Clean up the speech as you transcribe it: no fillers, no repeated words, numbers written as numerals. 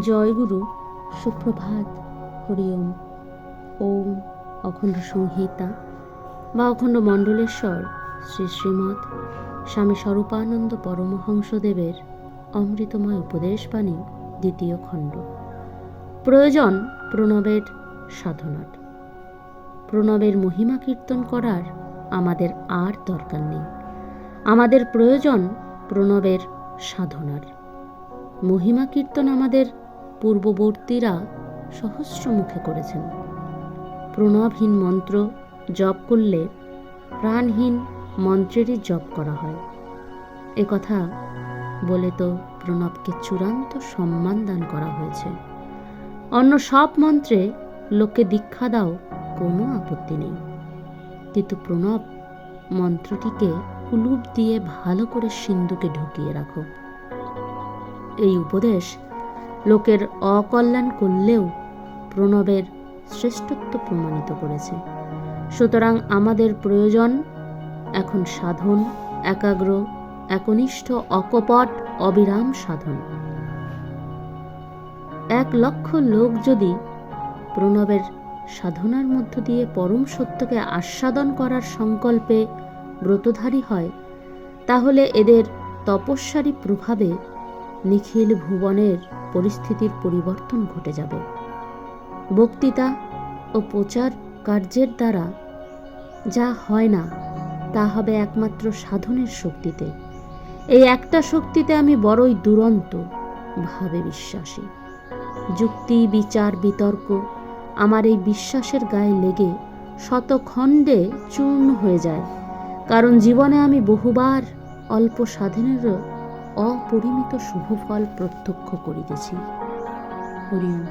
জয়গুরু, সুপ্রভাত, হরি ওম। ওম অখণ্ড সংহিতা বা অখণ্ড মণ্ডলেশ্বর শ্রী শ্রীমৎ স্বামী স্বরূপানন্দ পরমহংসদেবের অমৃতময় উপদেশবাণী, দ্বিতীয় খণ্ড। প্রয়োজন প্রণবের সাধনার। প্রণবের মহিমা কীর্তন করার আমাদের আর দরকার নেই। আমাদের প্রয়োজন প্রণবের সাধনার। মহিমা কীর্তন আমাদের পূর্ববর্তীরা সহস্র মুখে করেছেন। প্রণবহীন মন্ত্র জপ করলে প্রাণহীন মন্ত্রেরই জপ করা হয়। কথা বলে তো প্রণবকে চূড়ান্ত সম্মান দান করা হয়েছে। অন্য সব মন্ত্রে লোককে দীক্ষা দাও, কোনো আপত্তি নেই, কিন্তু প্রণব মন্ত্রটিকে কুলুপ দিয়ে ভালো করে সিন্ধুকে ঢুকিয়ে রাখো। এই উপদেশ লোকের অকল্যাণ করলেও প্রণবের শ্রেষ্ঠত্ব প্রমাণিত করেছে। সুতরাং আমাদের প্রয়োজন এখন সাধন, একাগ্র, একনিষ্ঠ, অকপট, অবিরাম সাধন। 1,00,000 লোক যদি প্রণবের সাধনার মধ্য দিয়ে পরম সত্যকে আস্বাদন করার সংকল্পে ব্রতধারী হয়, তাহলে এদের তপস্যারই প্রভাবে নিখিল ভুবনের পরিস্থিতির পরিবর্তন ঘটে যাবে। বক্তৃতা ও প্রচার কার্যের দ্বারা যা হয় না, তা হবে একমাত্র সাধনের শক্তিতে। এই একটা শক্তিতে আমি বড়ই দুরন্ত ভাবে বিশ্বাসী। যুক্তি, বিচার, বিতর্ক আমার এই বিশ্বাসের গায়ে লেগে শতখণ্ডে চূর্ণ হয়ে যায়, কারণ জীবনে আমি বহুবার অল্প সাধনেরও অপরিমিত শুভফল প্রত্যক্ষ করিতেছি। হরি ওম।